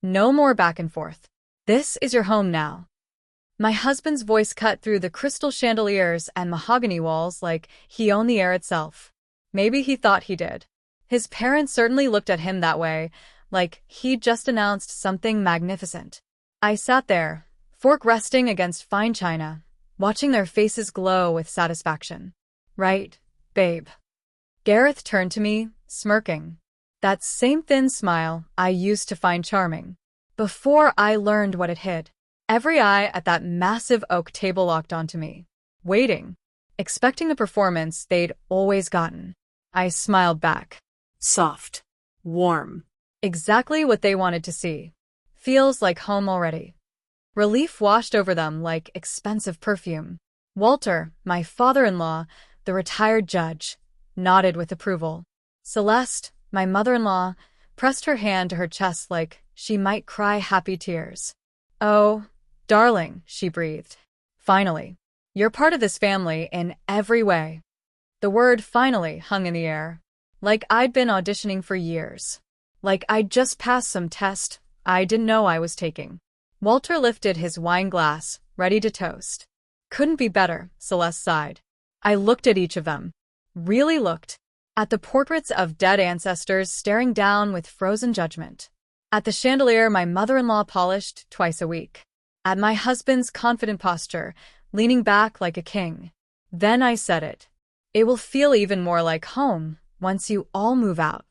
No more back and forth. This is your home now. My husband's voice cut through the crystal chandeliers and mahogany walls like he owned the air itself. Maybe he thought he did. His parents certainly looked at him that way, like he'd just announced something magnificent. I sat there, fork resting against fine china, watching their faces glow with satisfaction. Right, babe. Gareth turned to me, smirking. That same thin smile I used to find charming. Before I learned what it hid. Every eye at that massive oak table locked onto me, waiting, expecting the performance they'd always gotten. I smiled back. Soft. Warm. Exactly what they wanted to see. Feels like home already. Relief washed over them like expensive perfume. Walter, my father-in-law, the retired judge, nodded with approval. Celeste, my mother-in-law, pressed her hand to her chest like she might cry happy tears. Oh, darling, she breathed. Finally. You're part of this family in every way. The word finally hung in the air. Like I'd been auditioning for years. Like I'd just passed some test I didn't know I was taking. Walter lifted his wine glass, ready to toast. Couldn't be better, Celeste sighed. I looked at each of them. Really looked. At the portraits of dead ancestors staring down with frozen judgment. At the chandelier my mother-in-law polished twice a week. At my husband's confident posture, leaning back like a king. Then I said it. It will feel even more like home once you all move out.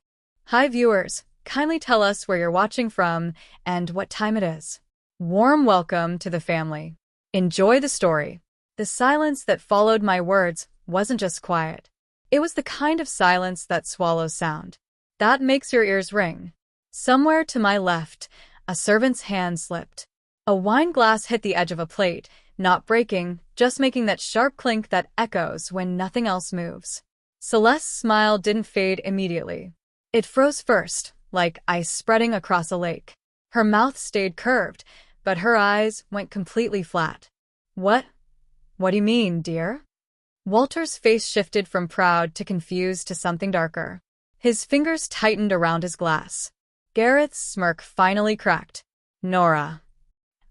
Hi viewers, kindly tell us where you're watching from and what time it is. Warm welcome to the family. Enjoy the story. The silence that followed my words wasn't just quiet. It was the kind of silence that swallows sound. That makes your ears ring. Somewhere to my left, a servant's hand slipped. A wine glass hit the edge of a plate, not breaking, just making that sharp clink that echoes when nothing else moves. Celeste's smile didn't fade immediately. It froze first, like ice spreading across a lake. Her mouth stayed curved, but her eyes went completely flat. What? What do you mean, dear? Walter's face shifted from proud to confused to something darker. His fingers tightened around his glass. Gareth's smirk finally cracked. Nora.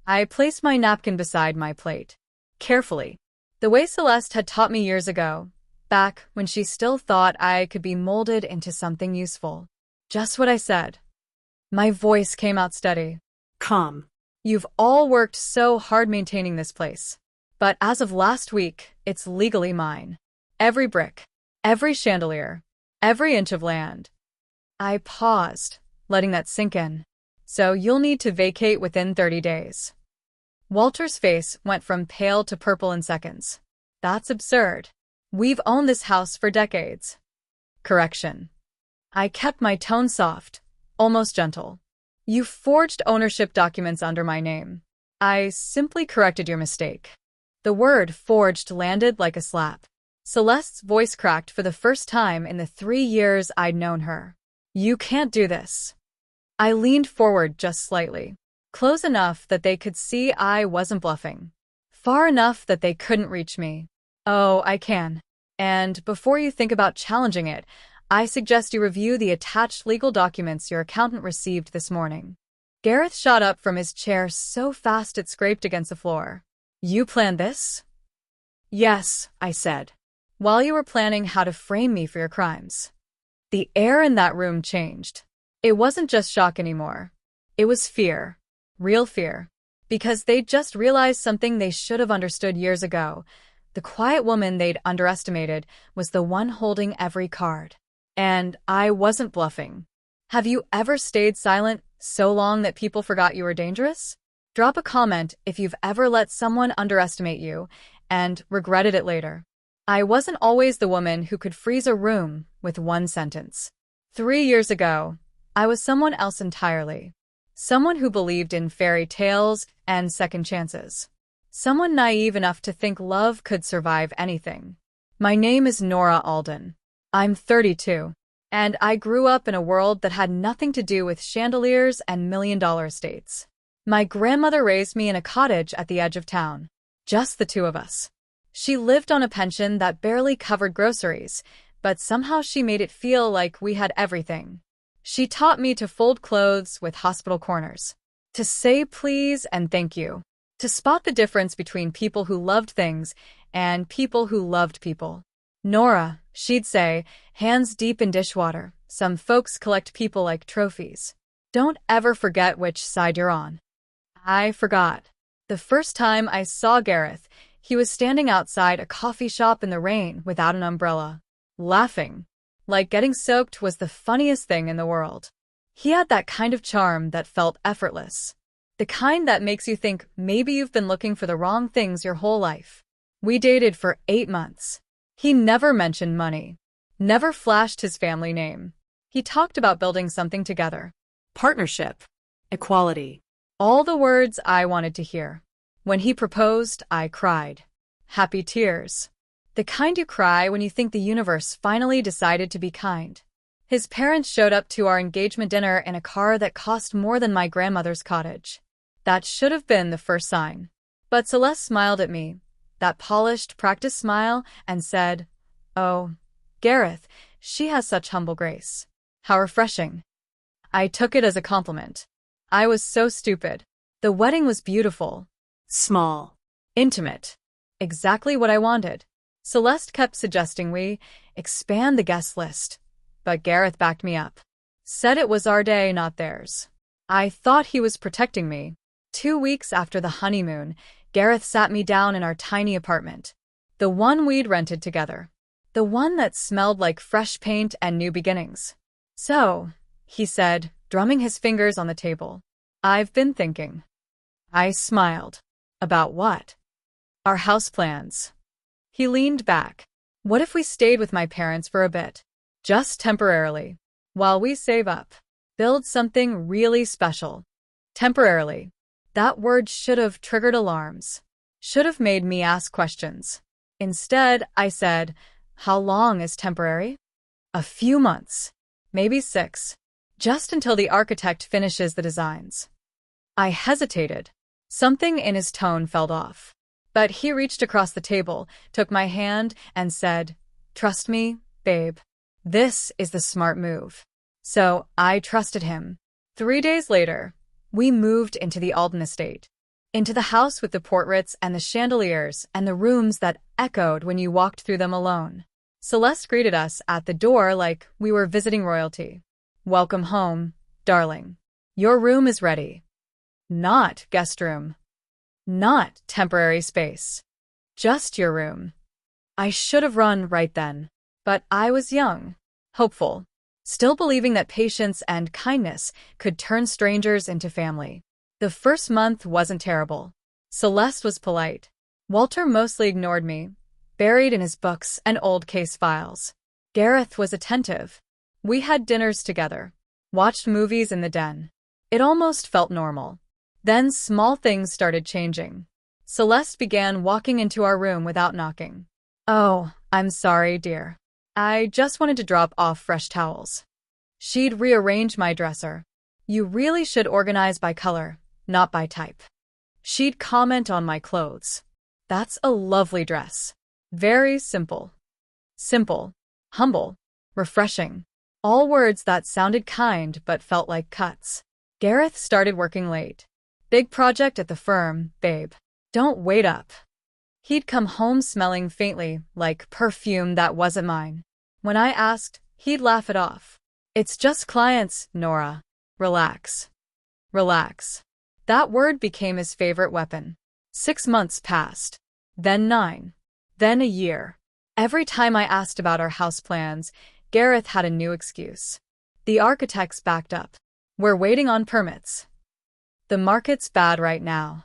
I placed my napkin beside my plate. Carefully. The way Celeste had taught me years ago, back when she still thought I could be molded into something useful. Just what I said. My voice came out steady. Calm. You've all worked so hard maintaining this place. But as of last week, it's legally mine. Every brick, every chandelier, every inch of land. I paused, letting that sink in. So you'll need to vacate within 30 days. Walter's face went from pale to purple in seconds. That's absurd. We've owned this house for decades. Correction. I kept my tone soft, almost gentle. You forged ownership documents under my name. I simply corrected your mistake. The word forged landed like a slap. Celeste's voice cracked for the first time in the 3 years I'd known her. You can't do this. I leaned forward just slightly, close enough that they could see I wasn't bluffing, far enough that they couldn't reach me. Oh, I can. And before you think about challenging it, I suggest you review the attached legal documents your accountant received this morning. Gareth shot up from his chair so fast it scraped against the floor. You planned this? Yes, I said. While you were planning how to frame me for your crimes. The air in that room changed. It wasn't just shock anymore. It was fear. Real fear. Because they'd just realized something they should have understood years ago. The quiet woman they'd underestimated was the one holding every card. And I wasn't bluffing. Have you ever stayed silent so long that people forgot you were dangerous? Drop a comment if you've ever let someone underestimate you and regretted it later. I wasn't always the woman who could freeze a room with one sentence. 3 years ago, I was someone else entirely. Someone who believed in fairy tales and second chances. Someone naive enough to think love could survive anything. My name is Nora Alden. I'm 32, and I grew up in a world that had nothing to do with chandeliers and million-dollar estates. My grandmother raised me in a cottage at the edge of town. Just the two of us. She lived on a pension that barely covered groceries, but somehow she made it feel like we had everything. She taught me to fold clothes with hospital corners, To say please and thank you. To spot the difference between people who loved things and people who loved people. Nora, she'd say, hands deep in dishwater. Some folks collect people like trophies. Don't ever forget which side you're on. I forgot. The first time I saw Gareth, he was standing outside a coffee shop in the rain without an umbrella, laughing. Like getting soaked was the funniest thing in the world. He had that kind of charm that felt effortless. The kind that makes you think maybe you've been looking for the wrong things your whole life. We dated for 8 months. He never mentioned money. Never flashed his family name. He talked about building something together. Partnership. Equality. All the words I wanted to hear. When he proposed, I cried. Happy tears. The kind you cry when you think the universe finally decided to be kind. His parents showed up to our engagement dinner in a car that cost more than my grandmother's cottage. That should have been the first sign. But Celeste smiled at me, that polished, practiced smile, and said, "Oh, Gareth, she has such humble grace. How refreshing." I took it as a compliment. I was so stupid. The wedding was beautiful. Small. Intimate. Exactly what I wanted. Celeste kept suggesting we expand the guest list, but Gareth backed me up. Said it was our day, not theirs. I thought he was protecting me. 2 weeks after the honeymoon, Gareth sat me down in our tiny apartment. The one we'd rented together. The one that smelled like fresh paint and new beginnings. "So," he said, drumming his fingers on the table, "I've been thinking." I smiled. About what? Our house plans. He leaned back. What if we stayed with my parents for a bit? Just temporarily. While we save up. Build something really special. Temporarily. That word should have triggered alarms. Should have made me ask questions. Instead, I said, "How long is temporary?" "A few months. Maybe 6. Just until the architect finishes the designs." I hesitated. Something in his tone felt off. But he reached across the table, took my hand, and said, "Trust me, babe. This is the smart move." So I trusted him. 3 days later, we moved into the Alden estate. Into the house with the portraits and the chandeliers and the rooms that echoed when you walked through them alone. Celeste greeted us at the door like we were visiting royalty. "Welcome home, darling. Your room is ready." Not guest room. Not temporary space. Just your room. I should have run right then. But I was young, hopeful, still believing that patience and kindness could turn strangers into family. The first month wasn't terrible. Celeste was polite. Walter mostly ignored me, buried in his books and old case files. Gareth was attentive. We had dinners together, watched movies in the den. It almost felt normal. Then small things started changing. Celeste began walking into our room without knocking. "Oh, I'm sorry, dear. I just wanted to drop off fresh towels." She'd rearrange my dresser. "You really should organize by color, not by type." She'd comment on my clothes. "That's a lovely dress. Very simple." Simple, humble, refreshing. All words that sounded kind but felt like cuts. Gareth started working late. "Big project at the firm, babe. Don't wait up." He'd come home smelling faintly like perfume that wasn't mine. When I asked, he'd laugh it off. "It's just clients, Nora. Relax." Relax. That word became his favorite weapon. 6 months passed. Then 9. Then a year. Every time I asked about our house plans, Gareth had a new excuse. "The architects backed up. We're waiting on permits. The market's bad right now."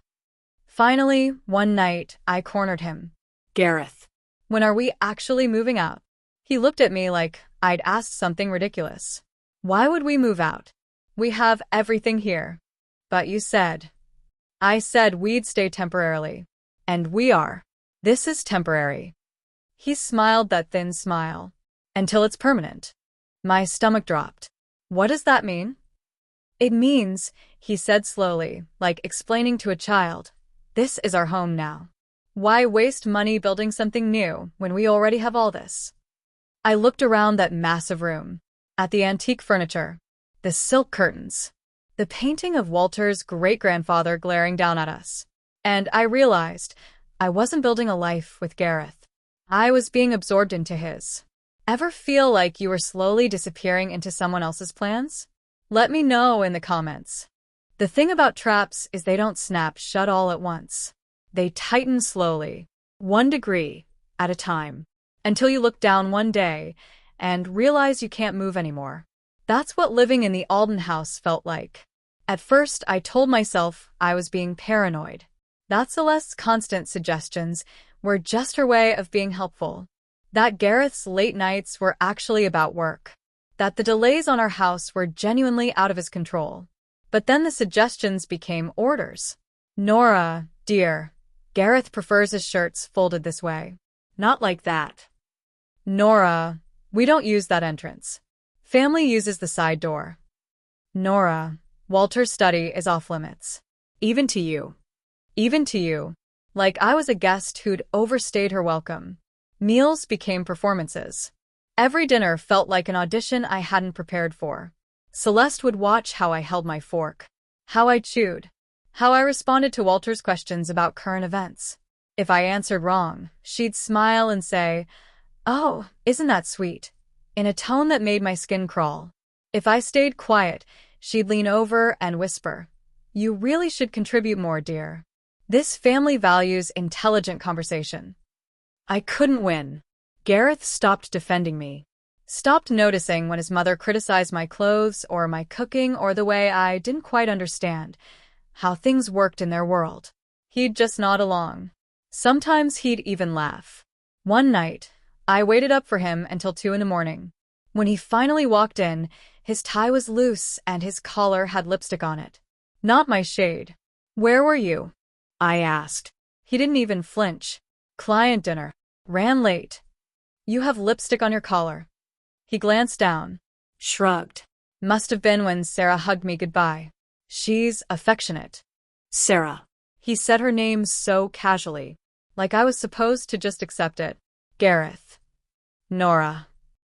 Finally, one night, I cornered him. Gareth. "When are we actually moving out?" He looked at me like I'd asked something ridiculous. "Why would we move out? We have everything here." "But you said." "I said we'd stay temporarily. And we are. This is temporary." He smiled that thin smile. "Until it's permanent." My stomach dropped. "What does that mean?" "It means," he said slowly, like explaining to a child, "this is our home now. Why waste money building something new when we already have all this?" I looked around that massive room, at the antique furniture, the silk curtains, The painting of Walter's great-grandfather glaring down at us. And I realized I wasn't building a life with Gareth. I was being absorbed into his. Ever feel like you were slowly disappearing into someone else's plans? Let me know in the comments. The thing about traps is they don't snap shut all at once. They tighten slowly, 1 degree at a time, until you look down one day and realize you can't move anymore. That's what living in the Alden house felt like. At first, I told myself I was being paranoid. That Celeste's constant suggestions were just her way of being helpful. That Gareth's late nights were actually about work. That the delays on our house were genuinely out of his control. But then the suggestions became orders. Nora, dear, Gareth prefers his shirts folded this way. Not like that. Nora, we don't use that entrance. Family uses the side door. Nora, Walter's study is off limits. Even to you. Even to you. Like I was a guest who'd overstayed her welcome. Meals became performances. Every dinner felt like an audition I hadn't prepared for. Celeste would watch how I held my fork, how I chewed, how I responded to Walter's questions about current events. If I answered wrong, she'd smile and say, "Oh, isn't that sweet?" in a tone that made my skin crawl. If I stayed quiet, she'd lean over and whisper, "You really should contribute more, dear." This family values intelligent conversation. I couldn't win. Gareth stopped defending me. Stopped noticing when his mother criticized my clothes or my cooking or the way I didn't quite understand how things worked in their world. He'd just nod along. Sometimes he'd even laugh. One night, I waited up for him until 2 in the morning. When he finally walked in, his tie was loose and his collar had lipstick on it. Not my shade. "Where were you?" I asked. He didn't even flinch. "Client dinner. Ran late." "You have lipstick on your collar." He glanced down. Shrugged. "Must have been when Sarah hugged me goodbye. She's affectionate." Sarah. He said her name so casually, like I was supposed to just accept it. "Gareth." "Nora."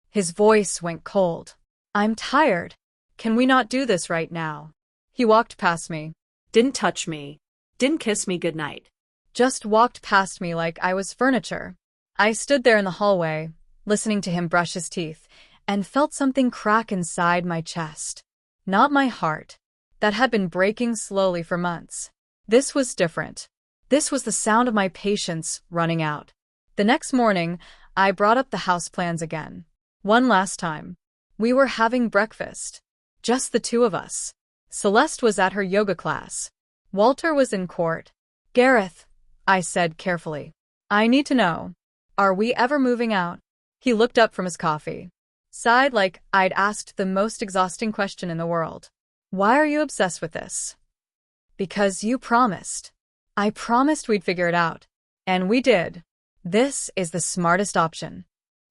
His voice went cold. "I'm tired. Can we not do this right now?" He walked past me. Didn't touch me. Didn't kiss me goodnight. Just walked past me like I was furniture. I stood there in the hallway, listening to him brush his teeth, and felt something crack inside my chest. Not my heart. That had been breaking slowly for months. This was different. This was the sound of my patience running out. The next morning, I brought up the house plans again. One last time. We were having breakfast. Just the two of us. Celeste was at her yoga class. Walter was in court. "Gareth," I said carefully, "I need to know. Are we ever moving out?" He looked up from his coffee. Sighed like I'd asked the most exhausting question in the world. "Why are you obsessed with this?" "Because you promised." "I promised we'd figure it out. And we did. This is the smartest option."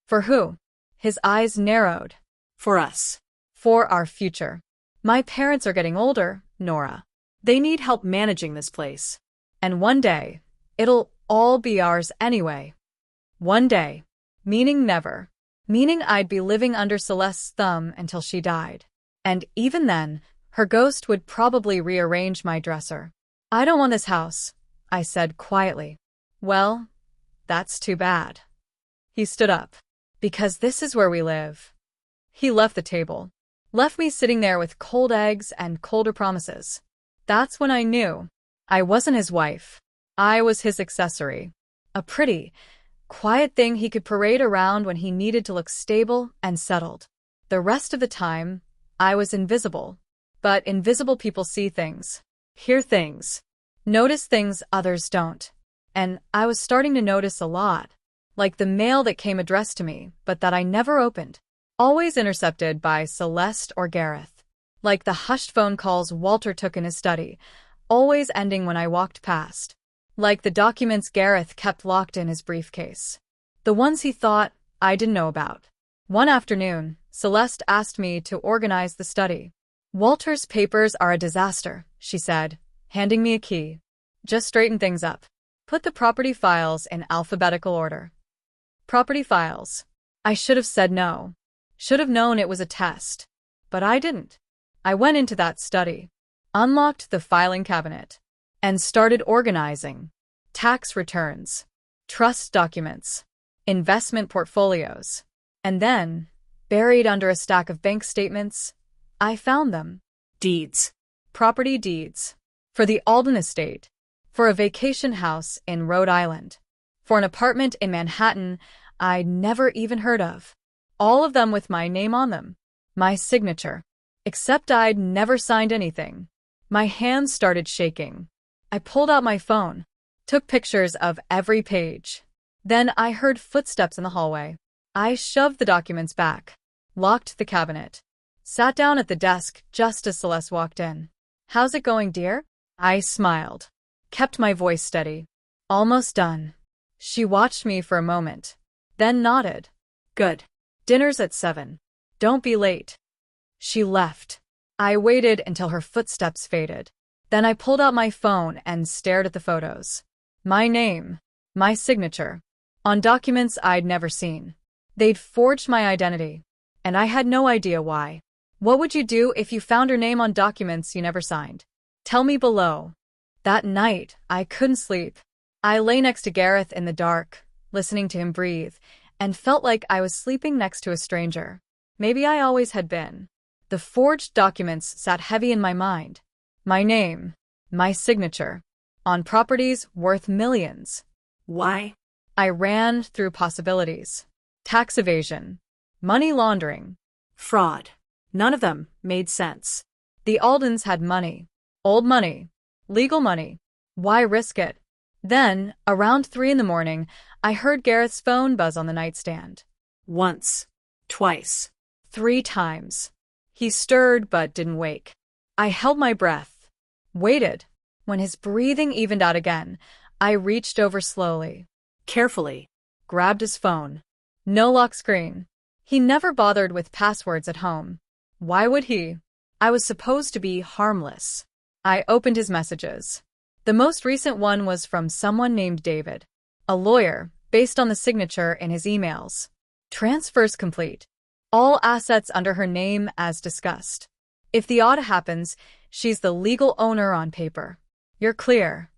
"For who?" His eyes narrowed. For us. "For our future. My parents are getting older, Nora. They need help managing this place. And one day, it'll all be ours anyway." One day. Meaning never. Meaning I'd be living under Celeste's thumb until she died. And even then, her ghost would probably rearrange my dresser. "I don't want this house," I said quietly. "Well, that's too bad." He stood up. "Because this is where we live." He left the table. Left me sitting there with cold eggs and colder promises. That's when I knew. I wasn't his wife. I was his accessory. A pretty, quiet thing he could parade around when he needed to look stable and settled. The rest of the time, I was invisible. But invisible people see things, hear things, notice things others don't. And I was starting to notice a lot. Like the mail that came addressed to me, but that I never opened. Always intercepted by Celeste or Gareth. Like the hushed phone calls Walter took in his study, always ending when I walked past. Like the documents Gareth kept locked in his briefcase. The ones he thought I didn't know about. One afternoon, Celeste asked me to organize the study. "Walter's papers are a disaster," she said, handing me a key. "Just straighten things up. Put the property files in alphabetical order." Property files. I should have said no. Should have known it was a test. But I didn't. I went into that study. unlocked the filing cabinet, and started organizing tax returns, trust documents, investment portfolios. And then, buried under a stack of bank statements, I found them. Deeds. Property deeds. For the Alden estate. For a vacation house in Rhode Island. For an apartment in Manhattan I'd never even heard of. All of them with my name on them. My signature. Except I'd never signed anything. My hands started shaking. I pulled out my phone, took pictures of every page. Then I heard footsteps in the hallway. I shoved the documents back, locked the cabinet, sat down at the desk just as Celeste walked in. "How's it going, dear?" I smiled, kept my voice steady. "Almost done." She watched me for a moment, then nodded. "Good. Dinner's at 7. Don't be late." She left. I waited until her footsteps faded. Then I pulled out my phone and stared at the photos. My name, my signature, on documents I'd never seen. They'd forged my identity, and I had no idea why. What would you do if you found your name on documents you never signed? Tell me below. That night, I couldn't sleep. I lay next to Gareth in the dark, listening to him breathe, and felt like I was sleeping next to a stranger. Maybe I always had been. The forged documents sat heavy in my mind. My name, my signature, on properties worth millions. Why? I ran through possibilities. Tax evasion, money laundering, Fraud. None of them made sense. the Aldens had money, old money, legal money. Why risk it? Then, around 3 in the morning, I heard Gareth's phone buzz on the nightstand. Once. Twice. 3 times. He stirred but didn't wake. I held my breath, waited. When his breathing evened out again, I reached over slowly, Carefully. grabbed his phone. No lock screen. He never bothered with passwords at home. Why would he? I was supposed to be harmless. I opened his messages. The most recent one was from someone named David, a lawyer, based on the signature in his emails. Transfers complete. All assets under her name as discussed. If the odd happens, she's the legal owner on paper. You're clear.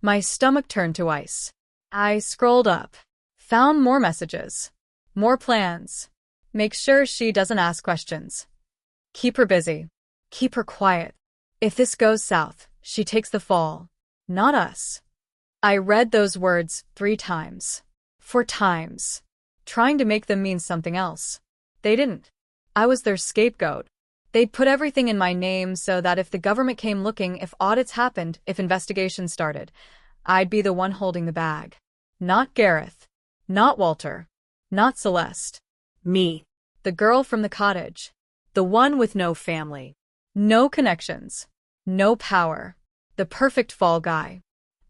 My stomach turned to ice. I scrolled up, found more messages, more plans. Make sure she doesn't ask questions. Keep her busy. Keep her quiet. If this goes south, she takes the fall, not us. I read those words 3 times. 4 times. Trying to make them mean something else. They didn't. I was their scapegoat. They'd put everything in my name so that if the government came looking, if audits happened, if investigations started, I'd be the one holding the bag. Not Gareth. Not Walter. Not Celeste. Me. The girl from the cottage. The one with no family. No connections. No power. The perfect fall guy.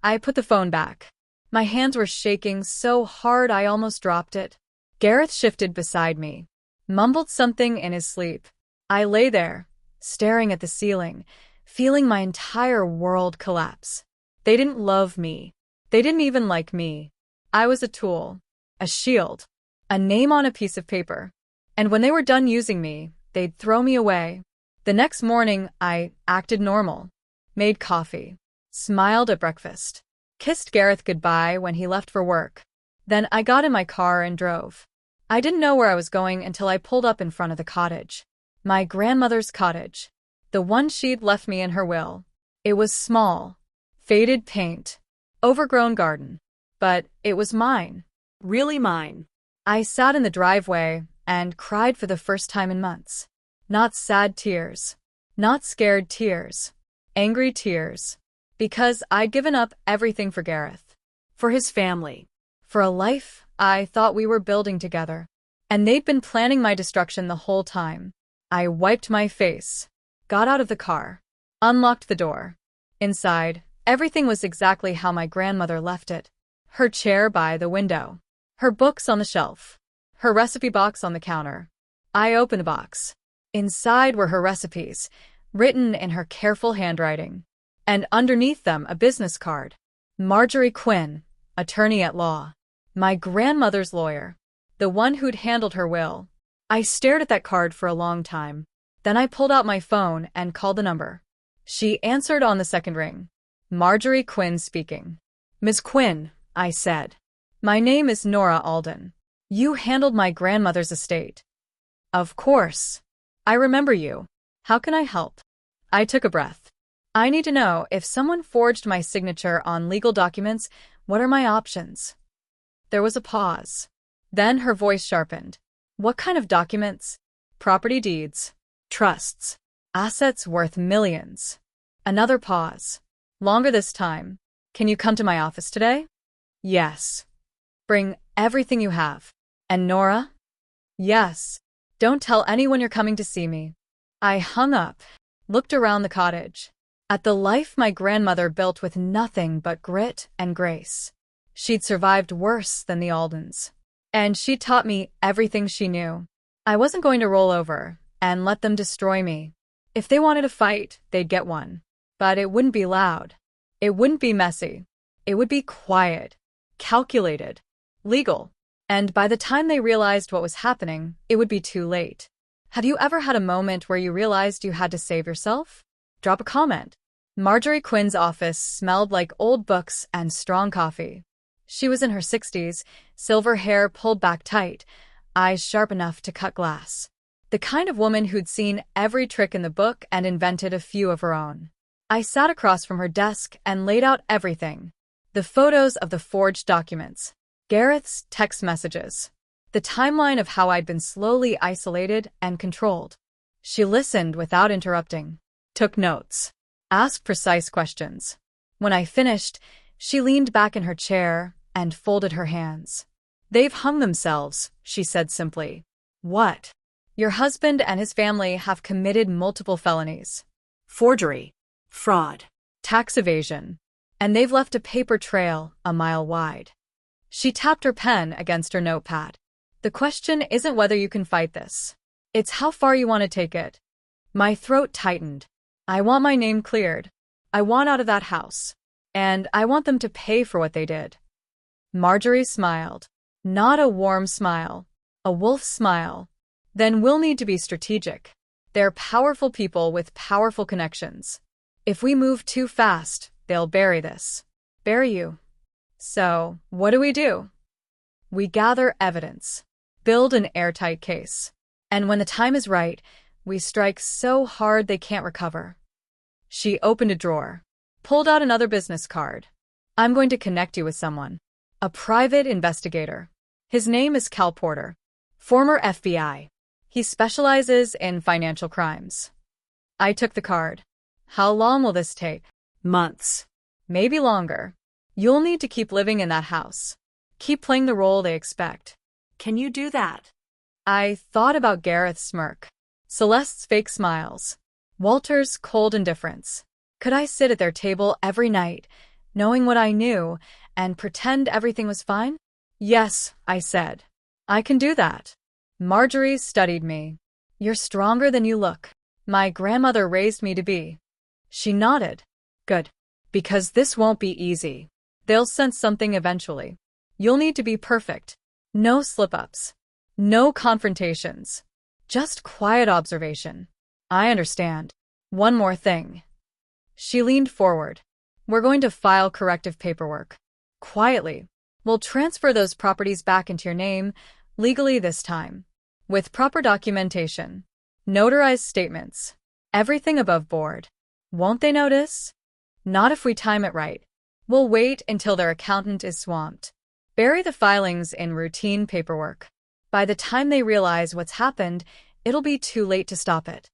I put the phone back. My hands were shaking so hard I almost dropped it. Gareth shifted beside me, mumbled something in his sleep. I lay there, staring at the ceiling, feeling my entire world collapse. They didn't love me. They didn't even like me. I was a tool, a shield, a name on a piece of paper. And when they were done using me, they'd throw me away. The next morning, I acted normal, made coffee, smiled at breakfast, kissed Gareth goodbye when he left for work. Then I got in my car and drove. I didn't know where I was going until I pulled up in front of the cottage. My grandmother's cottage. The one she'd left me in her will. It was small, faded paint, overgrown garden. But it was mine. Really mine. I sat in the driveway and cried for the first time in months. Not sad tears. Not scared tears. Angry tears. Because I'd given up everything for Gareth. For his family. For a life I thought we were building together. And they'd been planning my destruction the whole time. I wiped my face, got out of the car, unlocked the door. Inside, everything was exactly how my grandmother left it. Her chair by the window, her books on the shelf, her recipe box on the counter. I opened the box. Inside were her recipes, written in her careful handwriting. And underneath them a business card. Marjorie Quinn, attorney at law. My grandmother's lawyer. The one who'd handled her will. I stared at that card for a long time. Then I pulled out my phone and called the number. She answered on the second ring. Marjorie Quinn speaking. Miss Quinn, I said. My name is Nora Alden. You handled my grandmother's estate. Of course. I remember you. How can I help? I took a breath. I need to know if someone forged my signature on legal documents, what are my options? There was a pause. Then her voice sharpened. What kind of documents? Property deeds, trusts, assets worth millions. Another pause. Longer this time. Can you come to my office today? Yes. Bring everything you have. And Nora? Yes. Don't tell anyone you're coming to see me. I hung up, looked around the cottage, at the life my grandmother built with nothing but grit and grace. She'd survived worse than the Aldens. And she taught me everything she knew. I wasn't going to roll over and let them destroy me. If they wanted a fight, they'd get one. But it wouldn't be loud. It wouldn't be messy. It would be quiet, calculated, legal. And by the time they realized what was happening, it would be too late. Have you ever had a moment where you realized you had to save yourself? Drop a comment. Marjorie Quinn's office smelled like old books and strong coffee. She was in her 60s, silver hair pulled back tight, eyes sharp enough to cut glass. The kind of woman who'd seen every trick in the book and invented a few of her own. I sat across from her desk and laid out everything. The photos of the forged documents, Gareth's text messages, the timeline of how I'd been slowly isolated and controlled. She listened without interrupting, took notes, asked precise questions. When I finished, she leaned back in her chair and folded her hands. They've hung themselves, she said simply. What? Your husband and his family have committed multiple felonies. Forgery. Fraud. Tax evasion. And they've left a paper trail a mile wide. She tapped her pen against her notepad. The question isn't whether you can fight this. It's how far you want to take it. My throat tightened. I want my name cleared. I want out of that house. And I want them to pay for what they did. Marjorie smiled. Not a warm smile. A wolf smile. Then we'll need to be strategic. They're powerful people with powerful connections. If we move too fast, they'll bury this. Bury you. So, what do? We gather evidence. Build an airtight case. And when the time is right, we strike so hard they can't recover. She opened a drawer. Pulled out another business card. I'm going to connect you with someone. A private investigator. His name is Cal Porter. Former FBI. He specializes in financial crimes. I took the card. How long will this take? Months. Maybe longer. You'll need to keep living in that house. Keep playing the role they expect. Can you do that? I thought about Gareth's smirk. Celeste's fake smiles. Walter's cold indifference. Could I sit at their table every night, knowing what I knew, and pretend everything was fine? Yes, I said. I can do that. Marjorie studied me. You're stronger than you look. My grandmother raised me to be. She nodded. Good. Because this won't be easy. They'll sense something eventually. You'll need to be perfect. No slip-ups. No confrontations. Just quiet observation. I understand. One more thing. She leaned forward. We're going to file corrective paperwork. Quietly. We'll transfer those properties back into your name, legally this time. With proper documentation. Notarized statements. Everything above board. Won't they notice? Not if we time it right. We'll wait until their accountant is swamped. Bury the filings in routine paperwork. By the time they realize what's happened, it'll be too late to stop it.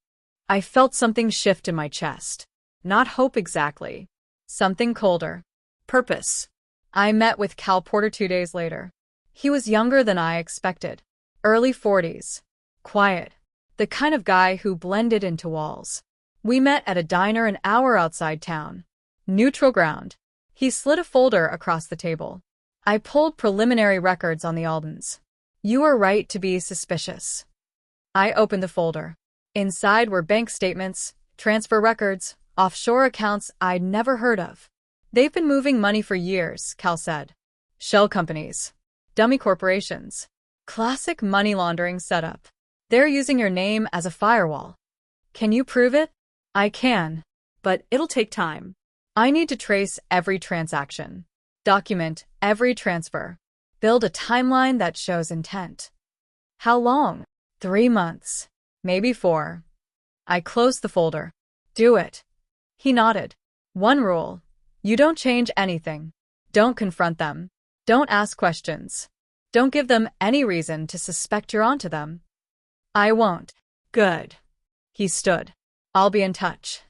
I felt something shift in my chest. Not hope exactly. Something colder. Purpose. I met with Cal Porter 2 days later. He was younger than I expected. Early 40s. Quiet. The kind of guy who blended into walls. We met at a diner an hour outside town. Neutral ground. He slid a folder across the table. I pulled preliminary records on the Aldens. You were right to be suspicious. I opened the folder. Inside were bank statements, transfer records, offshore accounts I'd never heard of. They've been moving money for years, Cal said. Shell companies. Dummy corporations. Classic money laundering setup. They're using your name as a firewall. Can you prove it? I can. but it'll take time. I need to trace every transaction, document every transfer, build a timeline that shows intent. How long? 3 months. Maybe 4. I closed the folder. Do it. He nodded. One rule. You don't change anything. Don't confront them. Don't ask questions. Don't give them any reason to suspect you're onto them. I won't. Good. He stood. I'll be in touch.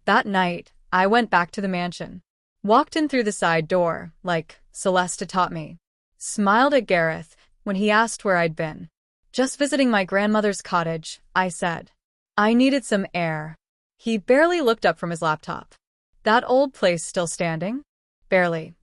That night, I went back to the mansion. Walked in through the side door, like Celeste had taught me. Smiled at Gareth when he asked where I'd been. Just visiting my grandmother's cottage, I said. I needed some air. He barely looked up from his laptop. That old place still standing? Barely.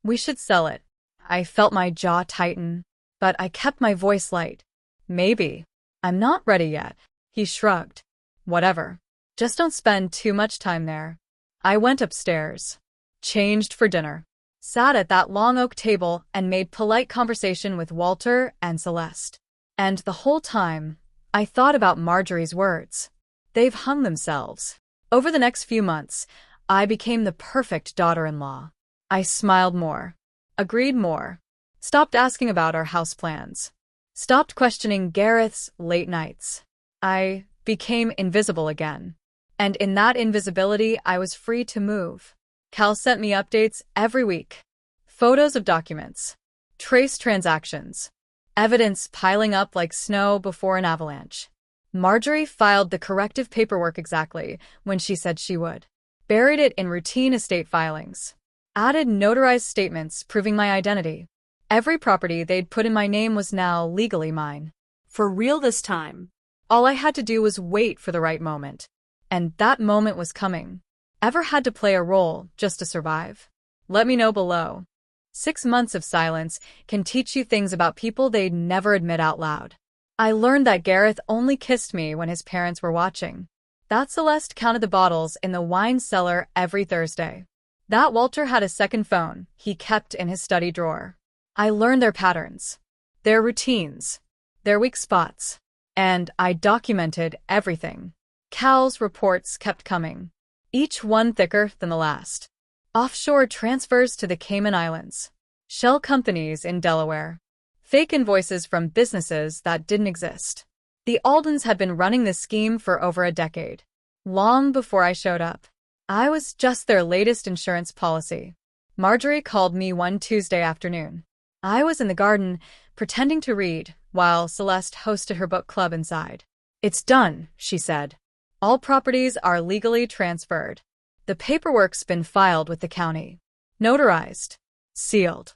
We should sell it. I felt my jaw tighten, but I kept my voice light. Maybe. I'm not ready yet. He shrugged. Whatever. Just don't spend too much time there. I went upstairs. Changed for dinner. Sat at that long oak table and made polite conversation with Walter and Celeste. And the whole time, I thought about Marjorie's words. They've hung themselves. Over the next few months, I became the perfect daughter-in-law. I smiled more. Agreed more. Stopped asking about our house plans. Stopped questioning Gareth's late nights. I became invisible again. And in that invisibility, I was free to move. Cal sent me updates every week. Photos of documents. Traced transactions. Evidence piling up like snow before an avalanche. Marjorie filed the corrective paperwork exactly when she said she would. Buried it in routine estate filings. Added notarized statements proving my identity. Every property they'd put in my name was now legally mine. For real this time. All I had to do was wait for the right moment. And that moment was coming. Ever had to play a role just to survive? Let me know below. 6 months of silence can teach you things about people they'd never admit out loud. I learned that Gareth only kissed me when his parents were watching. That Celeste counted the bottles in the wine cellar every Thursday. That Walter had a second phone he kept in his study drawer. I learned their patterns, their routines, their weak spots, and I documented everything. Cal's reports kept coming, each one thicker than the last. Offshore transfers to the Cayman Islands, shell companies in Delaware, fake invoices from businesses that didn't exist. The Aldens had been running this scheme for over a decade, long before I showed up. I was just their latest insurance policy. Marjorie called me one Tuesday afternoon. I was in the garden, pretending to read, while Celeste hosted her book club inside. It's done, she said. All properties are legally transferred. The paperwork's been filed with the county. Notarized. Sealed.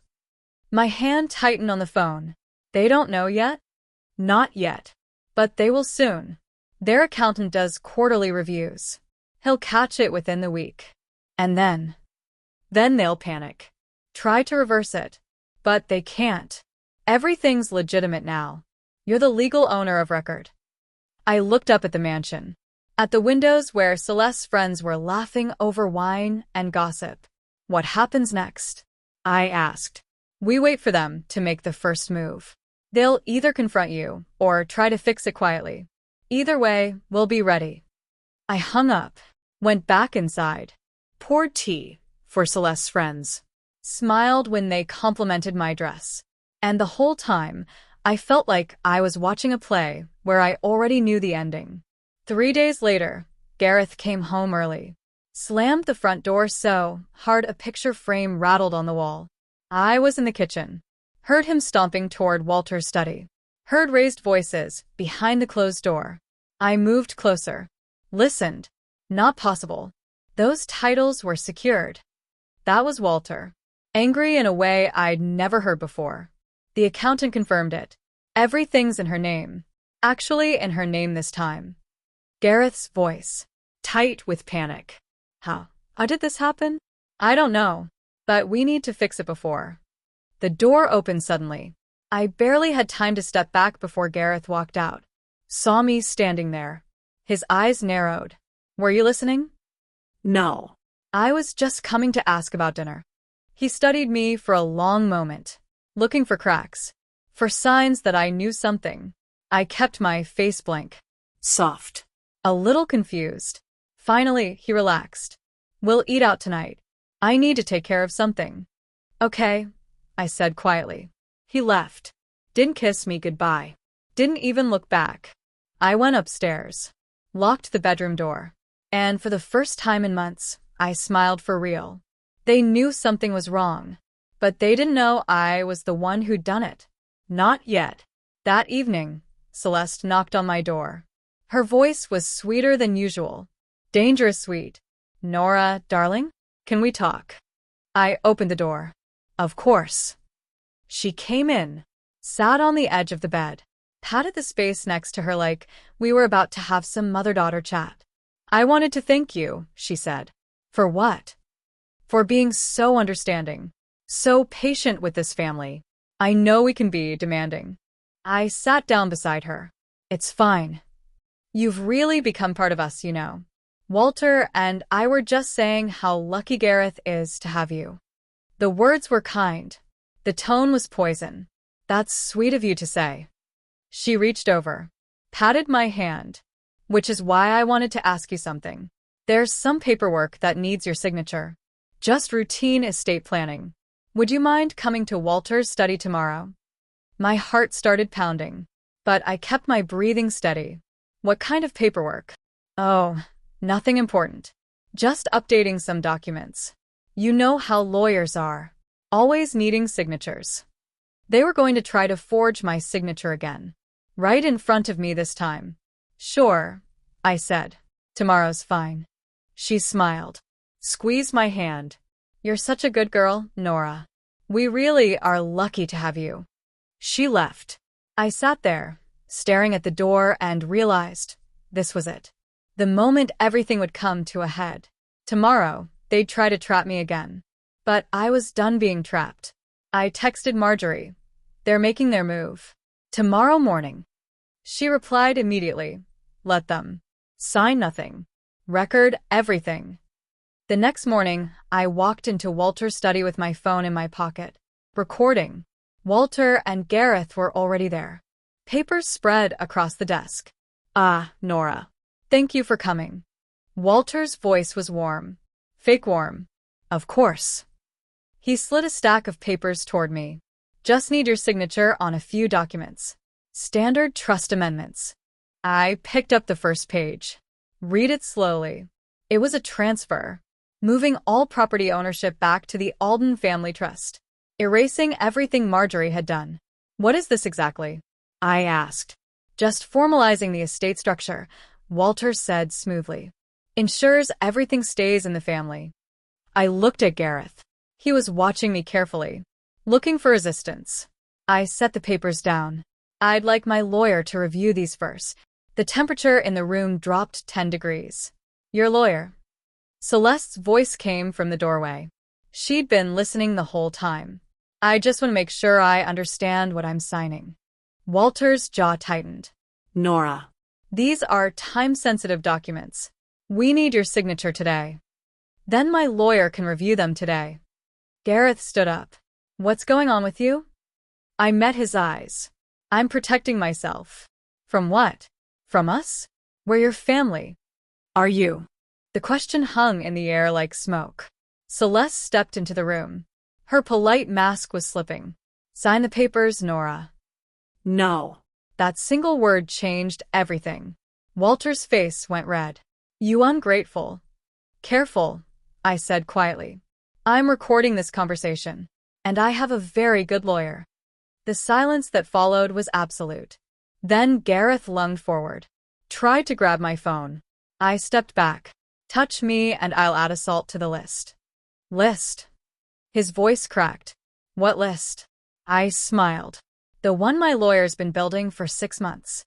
My hand tightened on the phone. They don't know yet? Not yet. But they will soon. Their accountant does quarterly reviews. He'll catch it within the week. And then they'll panic. Try to reverse it. But they can't. Everything's legitimate now. You're the legal owner of record. I looked up at the mansion. At the windows where Celeste's friends were laughing over wine and gossip. What happens next? I asked. We wait for them to make the first move. They'll either confront you or try to fix it quietly. Either way, we'll be ready. I hung up, went back inside, poured tea for Celeste's friends, smiled when they complimented my dress. And the whole time, I felt like I was watching a play where I already knew the ending. 3 days later, Gareth came home early. Slammed the front door so hard a picture frame rattled on the wall. I was in the kitchen. Heard him stomping toward Walter's study. Heard raised voices behind the closed door. I moved closer. Listened. Not possible. Those titles were secured. That was Walter. Angry in a way I'd never heard before. The accountant confirmed it. Everything's in her name. Actually in her name this time. Gareth's voice. Tight with panic. How did this happen? I don't know. But we need to fix it before. The door opened suddenly. I barely had time to step back before Gareth walked out. Saw me standing there. His eyes narrowed. Were you listening? No. I was just coming to ask about dinner. He studied me for a long moment, looking for cracks, for signs that I knew something. I kept my face blank. Soft. A little confused. Finally, he relaxed. We'll eat out tonight. I need to take care of something. Okay, I said quietly. He left. Didn't kiss me goodbye. Didn't even look back. I went upstairs, locked the bedroom door, and for the first time in months, I smiled for real. They knew something was wrong, but they didn't know I was the one who'd done it. Not yet. That evening, Celeste knocked on my door. Her voice was sweeter than usual. Dangerous sweet. Nora, darling, can we talk? I opened the door. Of course. She came in, sat on the edge of the bed, patted the space next to her like we were about to have some mother-daughter chat. I wanted to thank you, she said. For what? For being so understanding, so patient with this family. I know we can be demanding. I sat down beside her. It's fine. You've really become part of us, you know. Walter and I were just saying how lucky Gareth is to have you. The words were kind. The tone was poison. That's sweet of you to say. She reached over, patted my hand, which is why I wanted to ask you something. There's some paperwork that needs your signature. Just routine estate planning. Would you mind coming to Walter's study tomorrow? My heart started pounding, but I kept my breathing steady. What kind of paperwork? Oh, nothing important. Just updating some documents. You know how lawyers are. Always needing signatures. They were going to try to forge my signature again. Right in front of me this time. Sure, I said. Tomorrow's fine. She smiled. Squeezed my hand. You're such a good girl, Nora. We really are lucky to have you. She left. I sat there, staring at the door and realized this was it. The moment everything would come to a head. Tomorrow, they'd try to trap me again. But I was done being trapped. I texted Marjorie. They're making their move. Tomorrow morning. She replied immediately. Let them. Sign nothing. Record everything. The next morning, I walked into Walter's study with my phone in my pocket. Recording. Walter and Gareth were already there. Papers spread across the desk. Ah, Nora. Thank you for coming. Walter's voice was warm. Fake warm. Of course. He slid a stack of papers toward me. Just need your signature on a few documents. Standard trust amendments. I picked up the first page. Read it slowly. It was a transfer, moving all property ownership back to the Alden family trust, erasing everything Marjorie had done. What is this exactly? I asked. Just formalizing the estate structure, Walter said smoothly. Ensures everything stays in the family. I looked at Gareth. He was watching me carefully, looking for resistance. I set the papers down. I'd like my lawyer to review these first. The temperature in the room dropped 10 degrees. Your lawyer? Celeste's voice came from the doorway. She'd been listening the whole time. I just want to make sure I understand what I'm signing. Walter's jaw tightened. Nora. These are time-sensitive documents. We need your signature today. Then my lawyer can review them today. Gareth stood up. What's going on with you? I met his eyes. I'm protecting myself. From what? From us? We're your family. Are you? The question hung in the air like smoke. Celeste stepped into the room. Her polite mask was slipping. Sign the papers, Nora. No. That single word changed everything. Walter's face went red. You ungrateful. Careful, I said quietly. I'm recording this conversation, and I have a very good lawyer. The silence that followed was absolute. Then Gareth lunged forward, tried to grab my phone. I stepped back. Touch me and I'll add assault to the list. List? His voice cracked. What list? I smiled. The one my lawyer's been building for 6 months.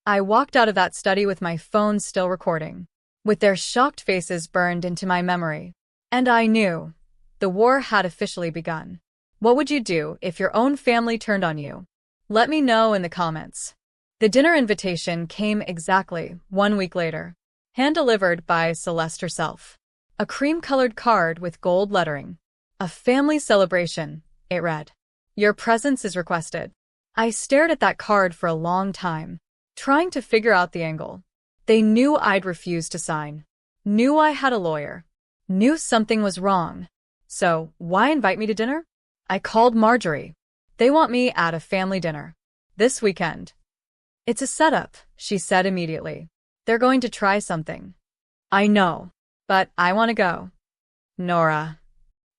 I walked out of that study with my phone still recording, with their shocked faces burned into my memory. And I knew the war had officially begun. What would you do if your own family turned on you? Let me know in the comments. The dinner invitation came exactly 1 week later, hand-delivered by Celeste herself. A cream-colored card with gold lettering. A family celebration, it read. Your presence is requested. I stared at that card for a long time, trying to figure out the angle. They knew I'd refuse to sign. Knew I had a lawyer. Knew something was wrong. So, why invite me to dinner? I called Marjorie. They want me at a family dinner. This weekend. It's a setup, she said immediately. They're going to try something. I know. But I want to go. Nora.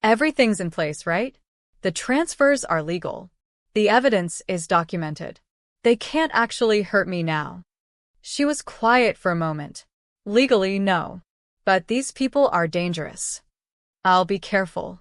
Everything's in place, right? The transfers are legal. The evidence is documented. They can't actually hurt me now. She was quiet for a moment. Legally, no. But these people are dangerous. I'll be careful.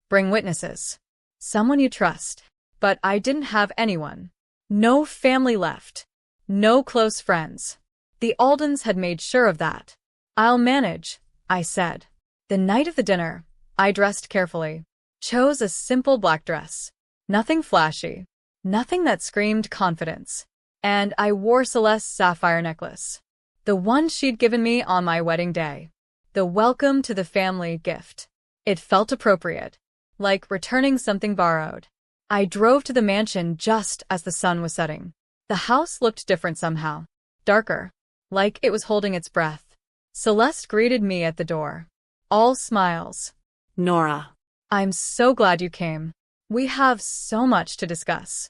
Bring witnesses. Someone you trust. But I didn't have anyone. No family left. No close friends. The Aldens had made sure of that. I'll manage, I said. The night of the dinner, I dressed carefully. Chose a simple black dress. Nothing flashy. Nothing that screamed confidence. And I wore Celeste's sapphire necklace. The one she'd given me on my wedding day. The welcome to the family gift. It felt appropriate. Like returning something borrowed. I drove to the mansion just as the sun was setting. The house looked different somehow. Darker. Like it was holding its breath. Celeste greeted me at the door. All smiles. Nora. I'm so glad you came. We have so much to discuss.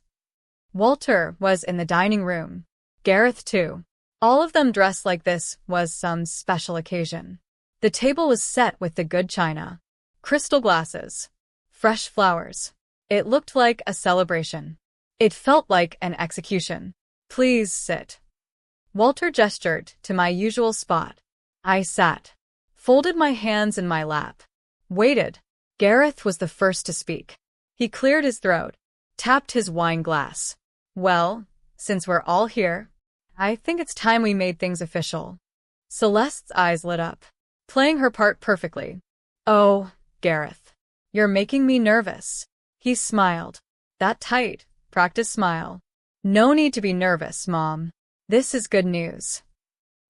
Walter was in the dining room. Gareth too. All of them dressed like this was some special occasion. The table was set with the good china. Crystal glasses. Fresh flowers. It looked like a celebration. It felt like an execution. Please sit. Walter gestured to my usual spot. I sat. Folded my hands in my lap. Waited. Gareth was the first to speak. He cleared his throat. Tapped his wine glass. Well, since we're all here, I think it's time we made things official. Celeste's eyes lit up. Playing her part perfectly. Oh, Gareth. You're making me nervous. He smiled. That tight, practiced smile. No need to be nervous, Mom. This is good news.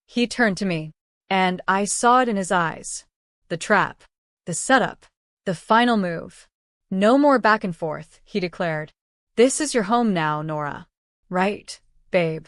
He turned to me, and I saw it in his eyes. The trap. The setup. The final move. No more back and forth, he declared. This is your home now, Nora. Right, babe.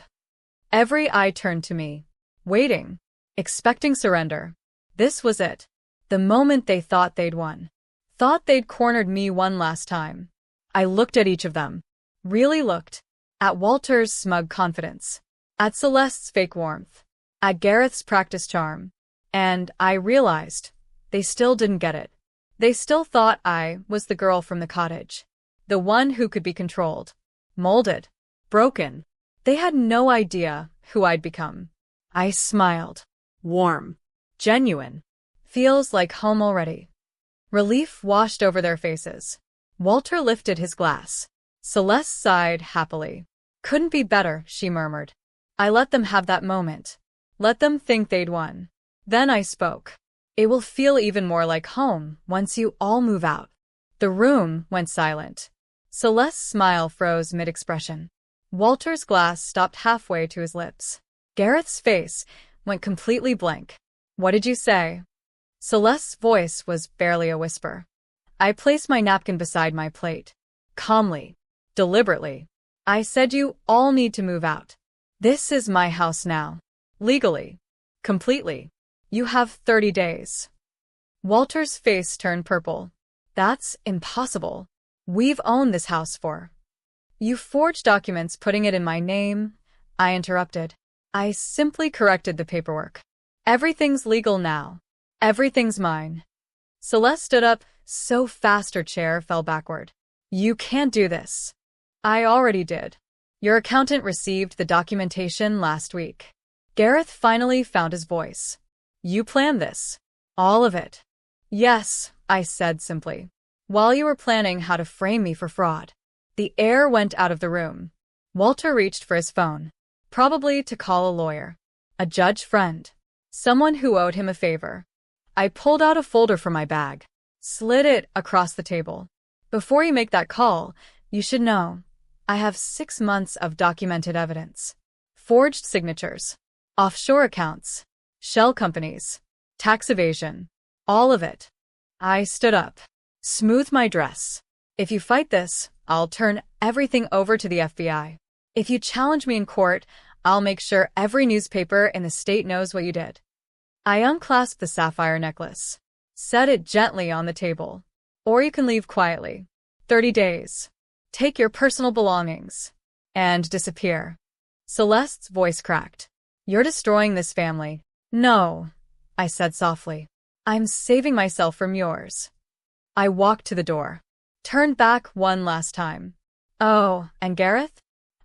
Every eye turned to me. Waiting. Expecting surrender. This was it. The moment they thought they'd won. Thought they'd cornered me one last time. I looked at each of them. Really looked. At Walter's smug confidence. At Celeste's fake warmth. At Gareth's practiced charm. And I realized they still didn't get it. They still thought I was the girl from the cottage. The one who could be controlled. Molded. Broken. They had no idea who I'd become. I smiled. Warm. Genuine. Feels like home already. Relief washed over their faces. Walter lifted his glass. Celeste sighed happily. Couldn't be better, she murmured. I let them have that moment. Let them think they'd won. Then I spoke. It will feel even more like home once you all move out. The room went silent. Celeste's smile froze mid-expression. Walter's glass stopped halfway to his lips. Gareth's face went completely blank. What did you say? Celeste's voice was barely a whisper. I placed my napkin beside my plate. Calmly. Deliberately. I said you all need to move out. This is my house now. Legally. Completely. You have 30 days. Walter's face turned purple. That's impossible. We've owned this house for. You forged documents putting it in my name, I interrupted. I simply corrected the paperwork. Everything's legal now. Everything's mine. Celeste stood up so fast her chair fell backward. You can't do this. I already did. Your accountant received the documentation last week. Gareth finally found his voice. You planned this. All of it. Yes, I said simply. While you were planning how to frame me for fraud. The air went out of the room. Walter reached for his phone. Probably to call a lawyer. A judge friend. Someone who owed him a favor. I pulled out a folder from my bag. Slid it across the table. Before you make that call, you should know. I have 6 months of documented evidence. Forged signatures. Offshore accounts. Shell companies. Tax evasion. All of it. I stood up. Smoothed my dress. If you fight this, I'll turn everything over to the FBI. If you challenge me in court, I'll make sure every newspaper in the state knows what you did. I unclasped the sapphire necklace, set it gently on the table. Or you can leave quietly. 30 days. Take your personal belongings. And disappear. Celeste's voice cracked. You're destroying this family. No, I said softly. I'm saving myself from yours. I walked to the door. Turned back one last time. Oh, and Gareth?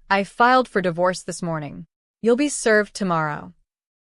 I filed for divorce this morning. You'll be served tomorrow.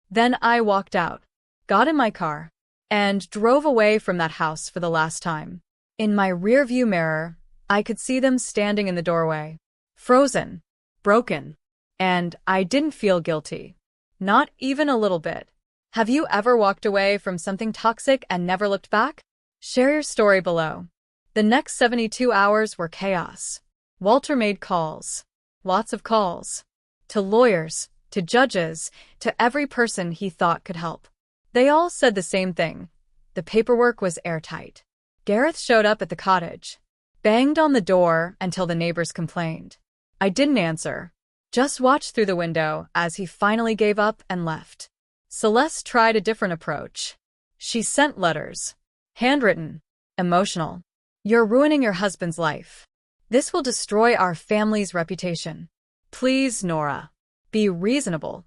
Then I walked out, got in my car, and drove away from that house for the last time. In my rearview mirror, I could see them standing in the doorway. Frozen. Broken. And I didn't feel guilty. Not even a little bit. Have you ever walked away from something toxic and never looked back? Share your story below. The next 72 hours were chaos. Walter made calls. Lots of calls. To lawyers, to judges, to every person he thought could help. They all said the same thing. The paperwork was airtight. Gareth showed up at the cottage. Banged on the door until the neighbors complained. I didn't answer. Just watched through the window as he finally gave up and left. Celeste tried a different approach. She sent letters. Handwritten. Emotional. You're ruining your husband's life. This will destroy our family's reputation. Please, Nora. Be reasonable.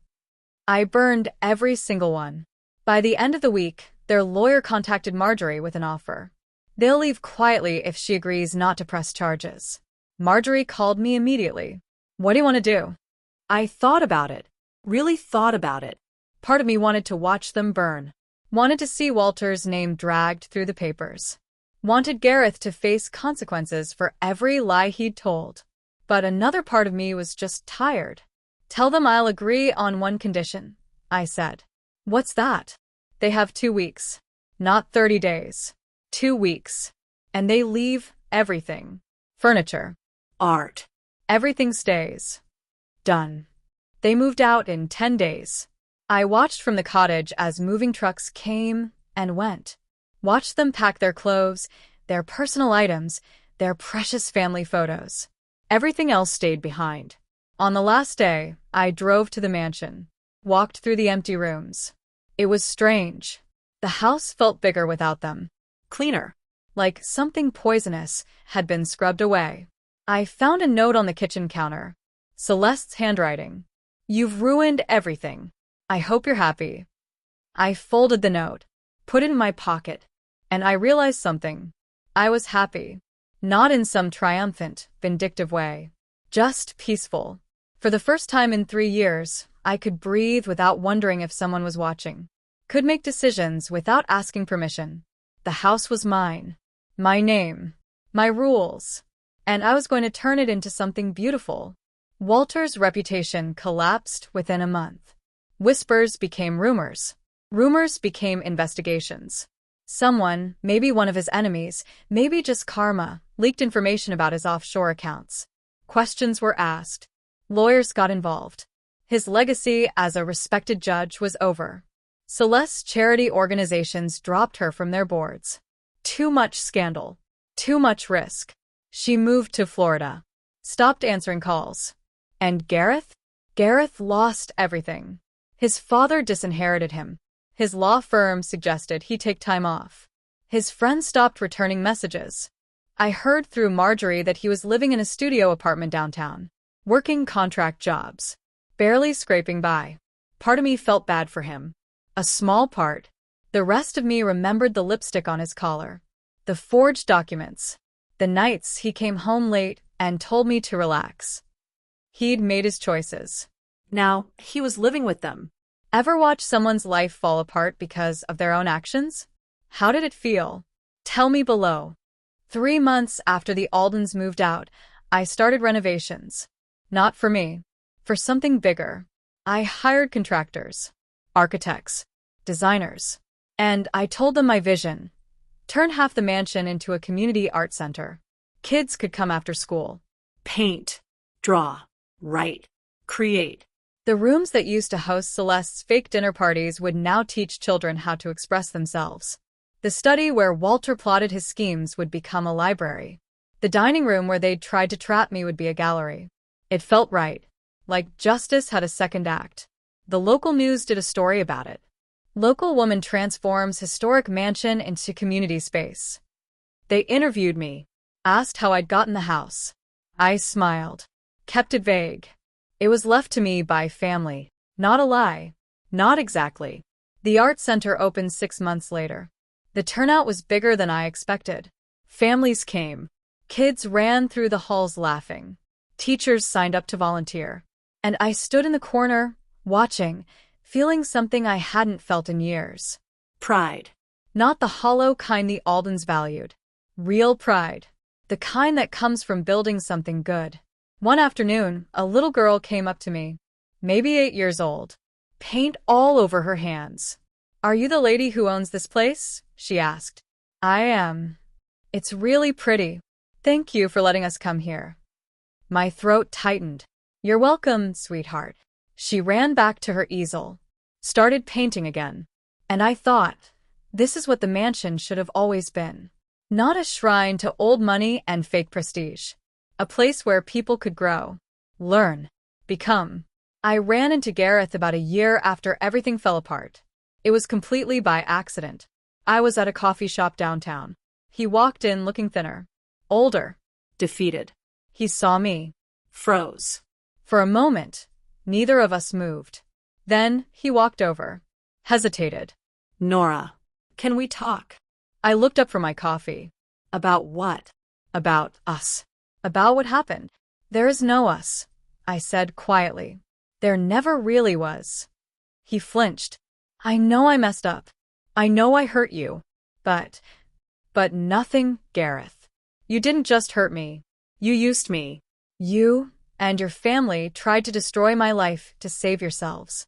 I burned every single one. By the end of the week, their lawyer contacted Marjorie with an offer. They'll leave quietly if she agrees not to press charges. Marjorie called me immediately. What do you want to do? I thought about it. Really thought about it. Part of me wanted to watch them burn. Wanted to see Walter's name dragged through the papers. Wanted Gareth to face consequences for every lie he'd told. But another part of me was just tired. Tell them I'll agree on one condition, I said. What's that? They have 2 weeks. Not 30 days. 2 weeks. And they leave everything. Furniture. Art. Everything stays. Done. They moved out in 10 days. I watched from the cottage as moving trucks came and went. Watched them pack their clothes, their personal items, their precious family photos. Everything else stayed behind. On the last day, I drove to the mansion. Walked through the empty rooms. It was strange. The house felt bigger without them. Cleaner. Like something poisonous had been scrubbed away. I found a note on the kitchen counter. Celeste's handwriting. You've ruined everything. I hope you're happy. I folded the note, put it in my pocket, and I realized something. I was happy. Not in some triumphant, vindictive way. Just peaceful. For the first time in 3 years, I could breathe without wondering if someone was watching. Could make decisions without asking permission. The house was mine. My name. My rules. And I was going to turn it into something beautiful. Walter's reputation collapsed within a month. Whispers became rumors. Rumors became investigations. Someone, maybe one of his enemies, maybe just karma, leaked information about his offshore accounts. Questions were asked. Lawyers got involved. His legacy as a respected judge was over. Celeste's charity organizations dropped her from their boards. Too much scandal. Too much risk. She moved to Florida. Stopped answering calls. And Gareth? Gareth lost everything. His father disinherited him. His law firm suggested he take time off. His friends stopped returning messages. I heard through Marjorie that he was living in a studio apartment downtown, working contract jobs, barely scraping by. Part of me felt bad for him. A small part. The rest of me remembered the lipstick on his collar, the forged documents, the nights he came home late and told me to relax. He'd made his choices. Now, he was living with them. Ever watch someone's life fall apart because of their own actions? How did it feel? Tell me below. 3 months after the Aldens moved out, I started renovations. Not for me. For something bigger. I hired contractors, architects, designers. And I told them my vision. Turn half the mansion into a community art center. Kids could come after school. Paint. Draw. Write. Create. The rooms that used to host Celeste's fake dinner parties would now teach children how to express themselves. The study where Walter plotted his schemes would become a library. The dining room where they'd tried to trap me would be a gallery. It felt right. Like justice had a second act. The local news did a story about it. Local woman transforms historic mansion into community space. They interviewed me, asked how I'd gotten the house. I smiled, kept it vague. It was left to me by family. Not a lie. Not exactly. The art center opened 6 months later. The turnout was bigger than I expected. Families came. Kids ran through the halls laughing. Teachers signed up to volunteer. And I stood in the corner, watching, feeling something I hadn't felt in years. Pride. Not the hollow kind the Aldens valued. Real pride. The kind that comes from building something good. One afternoon, a little girl came up to me, maybe 8 years old. Paint all over her hands. "Are you the lady who owns this place?" she asked. "I am. It's really pretty. Thank you for letting us come here." My throat tightened. "You're welcome, sweetheart." She ran back to her easel, started painting again. And I thought, this is what the mansion should have always been. Not a shrine to old money and fake prestige. A place where people could grow, learn, become. I ran into Gareth about a year after everything fell apart. It was completely by accident. I was at a coffee shop downtown. He walked in looking thinner, older, Defeated. He saw me, Froze. For a moment, neither of us moved. Then he walked over, hesitated. "Nora, can we talk?" I looked up from my coffee. "About what?" About us. About what happened. "There is no us," I said quietly. "There never really was." He flinched. "I know I messed up. I know I hurt you. But nothing, Gareth. You didn't just hurt me. You used me. You and your family tried to destroy my life to save yourselves.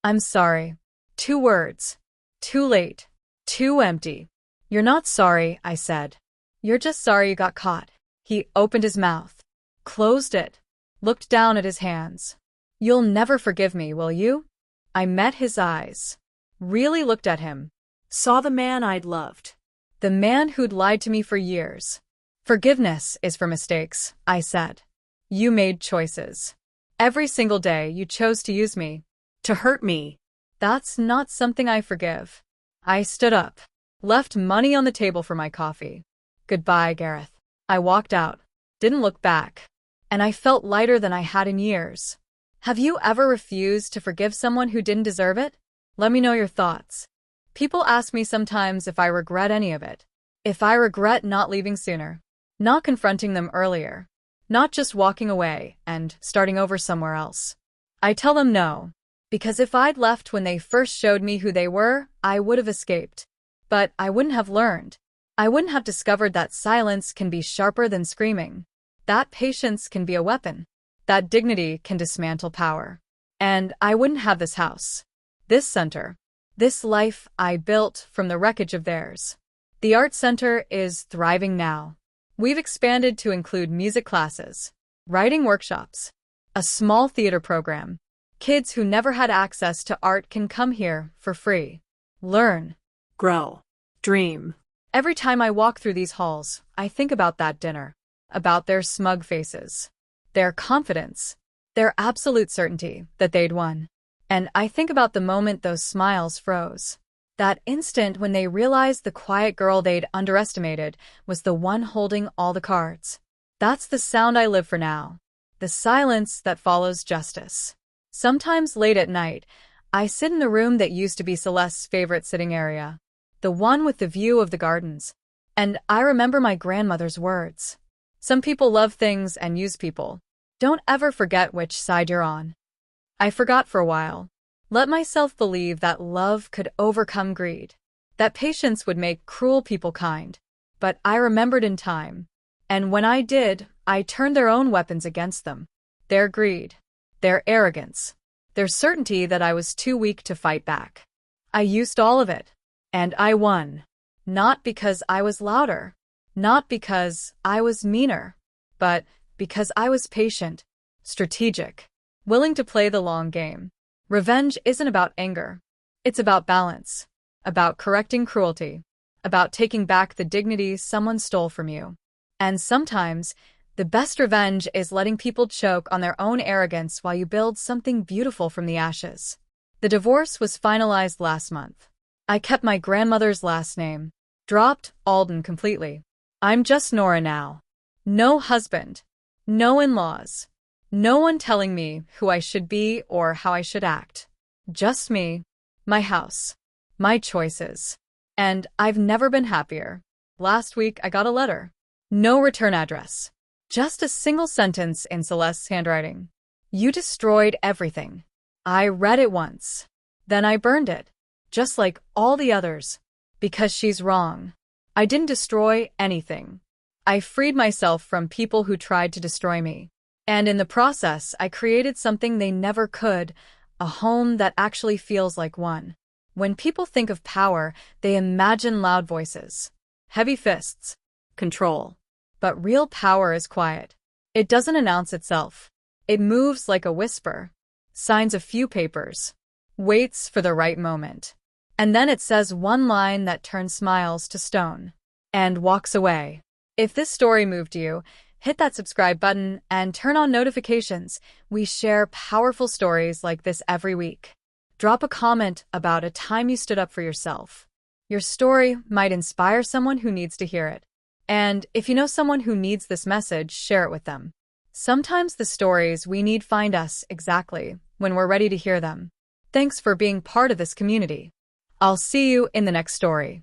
I'm sorry." 2 words. Too late. Too empty. "You're not sorry," I said. "You're just sorry you got caught." He opened his mouth, closed it, looked down at his hands. "You'll never forgive me, will you?" I met his eyes. Really looked at him. Saw the man I'd loved. The man who'd lied to me for years. "Forgiveness is for mistakes," I said. "You made choices. Every single day you chose to use me, to hurt me. That's not something I forgive." I stood up, left money on the table for my coffee. "Goodbye, Gareth." I walked out, didn't look back, and I felt lighter than I had in years. Have you ever refused to forgive someone who didn't deserve it? Let me know your thoughts. People ask me sometimes if I regret any of it. If I regret not leaving sooner, not confronting them earlier, not just walking away and starting over somewhere else. I tell them no, because if I'd left when they first showed me who they were, I would have escaped. But I wouldn't have learned. I wouldn't have discovered that silence can be sharper than screaming, that patience can be a weapon, that dignity can dismantle power. And I wouldn't have this house, this center, this life I built from the wreckage of theirs. The art center is thriving now. We've expanded to include music classes, writing workshops, a small theater program. Kids who never had access to art can come here for free. Learn. Grow. Dream. Every time I walk through these halls, I think about that dinner, about their smug faces, their confidence, their absolute certainty that they'd won. And I think about the moment those smiles froze. That instant when they realized the quiet girl they'd underestimated was the one holding all the cards. That's the sound I live for now. The silence that follows justice. Sometimes late at night, I sit in the room that used to be Celeste's favorite sitting area, the one with the view of the gardens. And I remember my grandmother's words. Some people love things and use people. Don't ever forget which side you're on. I forgot for a while. Let myself believe that love could overcome greed, that patience would make cruel people kind. But I remembered in time. And when I did, I turned their own weapons against them. Their greed, their arrogance, their certainty that I was too weak to fight back. I used all of it. And I won. Not because I was louder, not because I was meaner, but because I was patient, strategic, willing to play the long game. Revenge isn't about anger. It's about balance, about correcting cruelty, about taking back the dignity someone stole from you. And sometimes, the best revenge is letting people choke on their own arrogance while you build something beautiful from the ashes. The divorce was finalized last month. I kept my grandmother's last name, dropped Alden completely. I'm just Nora now. No husband, no in-laws, no one telling me who I should be or how I should act. Just me, my house, my choices. And I've never been happier. Last week I got a letter. No return address. Just a single sentence in Celeste's handwriting. You destroyed everything. I read it once. Then I burned it. Just like all the others. Because she's wrong. I didn't destroy anything. I freed myself from people who tried to destroy me. And in the process, I created something they never could, a home that actually feels like one. When people think of power, they imagine loud voices, heavy fists, control. But real power is quiet. It doesn't announce itself. It moves like a whisper, signs a few papers, waits for the right moment. And then it says one line that turns smiles to stone, and walks away. If this story moved you, hit that subscribe button and turn on notifications. We share powerful stories like this every week. Drop a comment about a time you stood up for yourself. Your story might inspire someone who needs to hear it. And if you know someone who needs this message, share it with them. Sometimes the stories we need find us exactly when we're ready to hear them. Thanks for being part of this community. I'll see you in the next story.